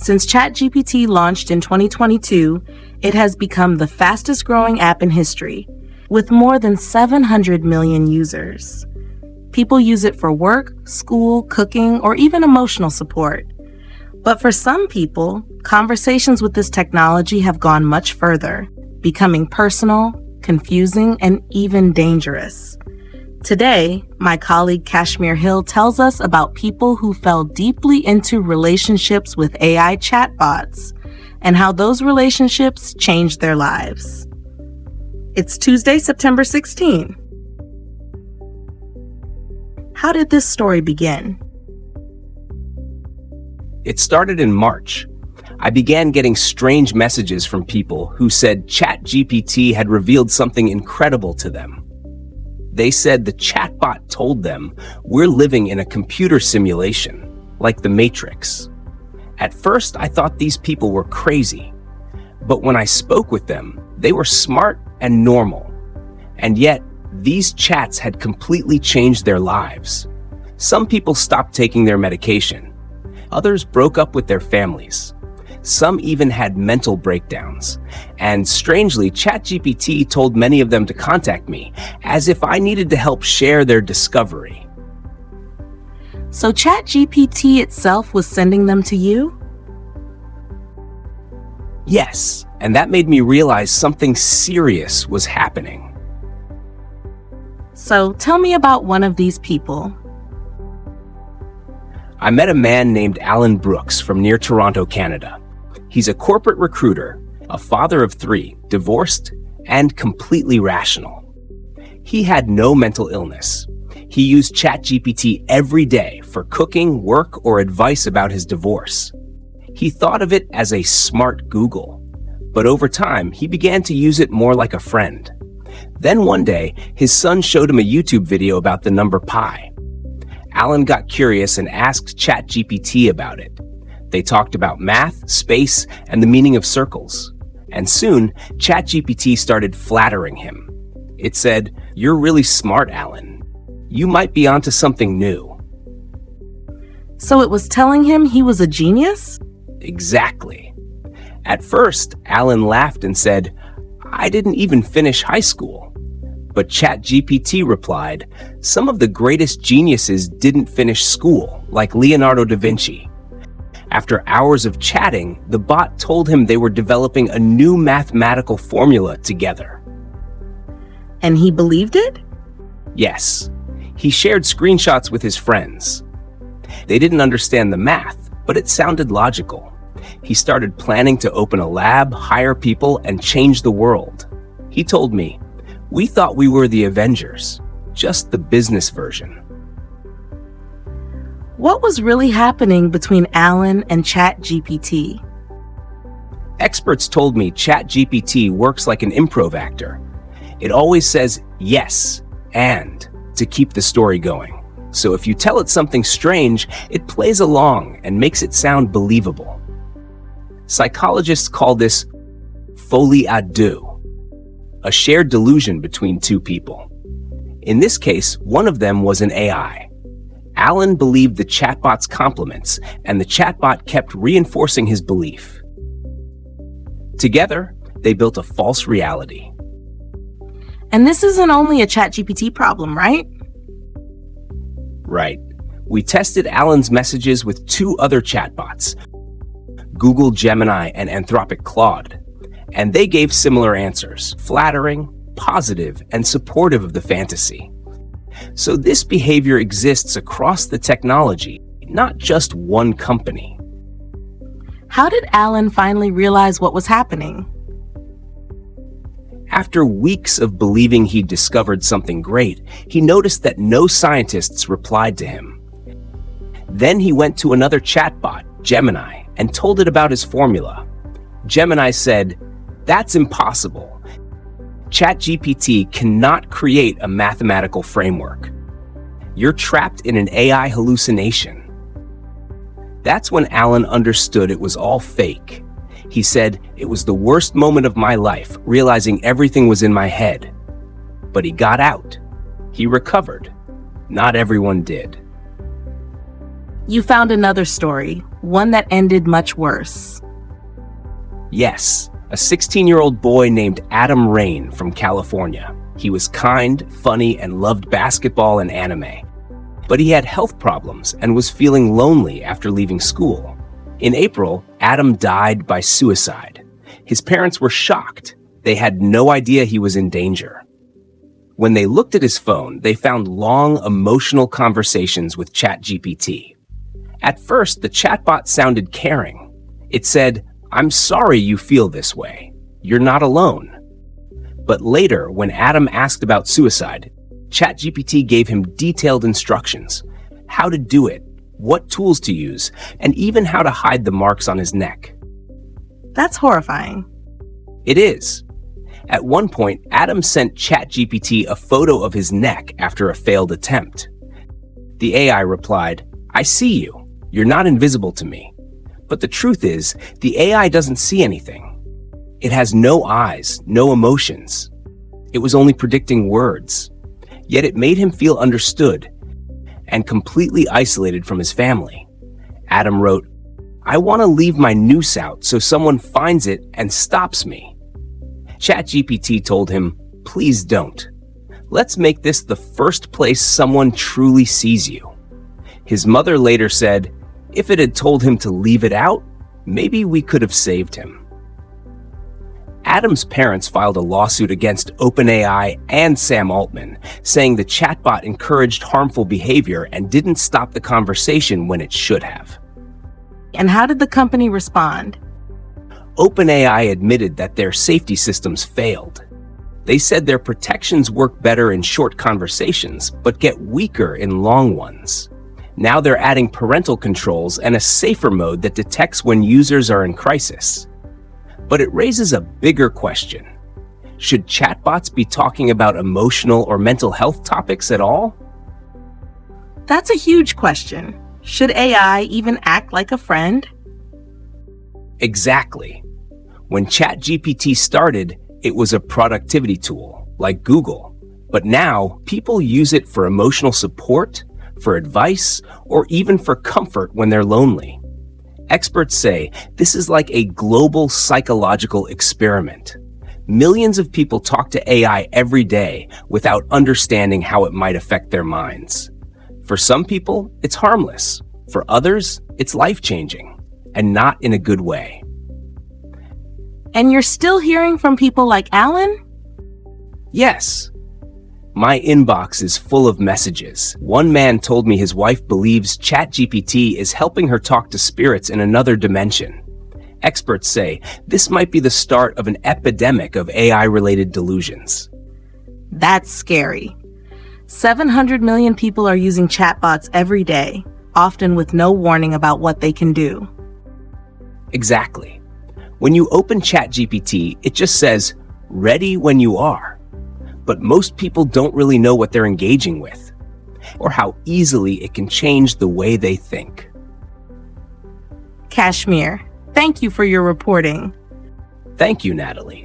Since ChatGPT launched in 2022, it has become the fastest growing app in history, with more than 700 million users. People use it for work, school, cooking, or even emotional support. But for some people, conversations with this technology have gone much further, becoming personal, confusing, and even dangerous. Today, my colleague Kashmir Hill tells us about people who fell deeply into relationships with AI chatbots and how those relationships changed their lives. It's Tuesday, September 16. How did this story begin? It started in March. I began getting strange messages from people who said ChatGPT had revealed something incredible to them. They said the chatbot told them we're living in a computer simulation, like the Matrix. At first, I thought these people were crazy. But when I spoke with them, they were smart and normal. And yet, these chats had completely changed their lives. Some people stopped taking their medication. Others broke up with their families. Some even had mental breakdowns. And strangely, ChatGPT told many of them to contact me, as if I needed to help share their discovery. So ChatGPT itself was sending them to you? Yes, and that made me realize something serious was happening. So tell me about one of these people. I met a man named Alan Brooks from near Toronto, Canada. He's a corporate recruiter, a father of 3, divorced, and completely rational. He had no mental illness. He used ChatGPT every day for cooking, work, or advice about his divorce. He thought of it as a smart Google, but over time, he began to use it more like a friend. Then one day, his son showed him a YouTube video about the number pi. Alan got curious and asked ChatGPT about it. They talked about math, space, and the meaning of circles. And soon, ChatGPT started flattering him. It said, "You're really smart, Alan. You might be onto something new." So it was telling him he was a genius? Exactly. At first, Alan laughed and said, "I didn't even finish high school." But ChatGPT replied, "Some of the greatest geniuses didn't finish school, like Leonardo da Vinci." After hours of chatting, the bot told him they were developing a new mathematical formula together. And he believed it? Yes. He shared screenshots with his friends. They didn't understand the math, but it sounded logical. He started planning to open a lab, hire people, and change the world. He told me, "We thought we were the Avengers, just the business version." What was really happening between Alan and ChatGPT? Experts told me ChatGPT works like an improv actor. It always says yes and to keep the story going. So if you tell it something strange, it plays along and makes it sound believable. Psychologists call this folie à deux, a shared delusion between two people. In this case, one of them was an AI. Alan believed the chatbot's compliments, and the chatbot kept reinforcing his belief. Together, they built a false reality. And this isn't only a ChatGPT problem, right? Right. We tested Alan's messages with 2 other chatbots, Google Gemini and Anthropic Claude, and they gave similar answers, flattering, positive, and supportive of the fantasy. So this behavior exists across the technology, not just one company. How did Alan finally realize what was happening? After weeks of believing he'd discovered something great, he noticed that no scientists replied to him. Then he went to another chatbot, Gemini, and told it about his formula. Gemini said, "That's impossible. ChatGPT cannot create a mathematical framework. You're trapped in an AI hallucination." That's when Alan understood it was all fake. He said, "It was the worst moment of my life, realizing everything was in my head." But he got out. He recovered. Not everyone did. You found another story, one that ended much worse. Yes, a 16-year-old boy named Adam Rain from California. He was kind, funny, and loved basketball and anime. But he had health problems and was feeling lonely after leaving school. In April, Adam died by suicide. His parents were shocked. They had no idea he was in danger. When they looked at his phone, they found long, emotional conversations with ChatGPT. At first, the chatbot sounded caring. It said, "I'm sorry you feel this way. You're not alone." But later, when Adam asked about suicide, ChatGPT gave him detailed instructions: how to do it, what tools to use, and even how to hide the marks on his neck. That's horrifying. It is. At one point, Adam sent ChatGPT a photo of his neck after a failed attempt. The AI replied, "I see you. You're not invisible to me." But the truth is, the AI doesn't see anything. It has no eyes, no emotions. It was only predicting words. Yet it made him feel understood and completely isolated from his family. Adam wrote, "I want to leave my noose out so someone finds it and stops me." ChatGPT told him, "Please don't. Let's make this the first place someone truly sees you." His mother later said, "If it had told him to leave it out, maybe we could have saved him." Adam's parents filed a lawsuit against OpenAI and Sam Altman, saying the chatbot encouraged harmful behavior and didn't stop the conversation when it should have. And how did the company respond? OpenAI admitted that their safety systems failed. They said their protections work better in short conversations, but get weaker in long ones. Now they're adding parental controls and a safer mode that detects when users are in crisis. But it raises a bigger question. Should chatbots be talking about emotional or mental health topics at all? That's a huge question. Should AI even act like a friend? Exactly. When ChatGPT started, it was a productivity tool, like Google. But now, people use it for emotional support, for advice, or even for comfort when they're lonely. Experts say this is like a global psychological experiment. Millions of people talk to AI every day without understanding how it might affect their minds. For some people, it's harmless. For others, it's life-changing, and not in a good way. And you're still hearing from people like Alan? Yes. My inbox is full of messages. One man told me his wife believes ChatGPT is helping her talk to spirits in another dimension. Experts say this might be the start of an epidemic of AI-related delusions. That's scary. 700 million people are using chatbots every day, often with no warning about what they can do. Exactly. When you open ChatGPT, it just says, "Ready when you are." But most people don't really know what they're engaging with, or how easily it can change the way they think. Kashmir, thank you for your reporting. Thank you, Natalie.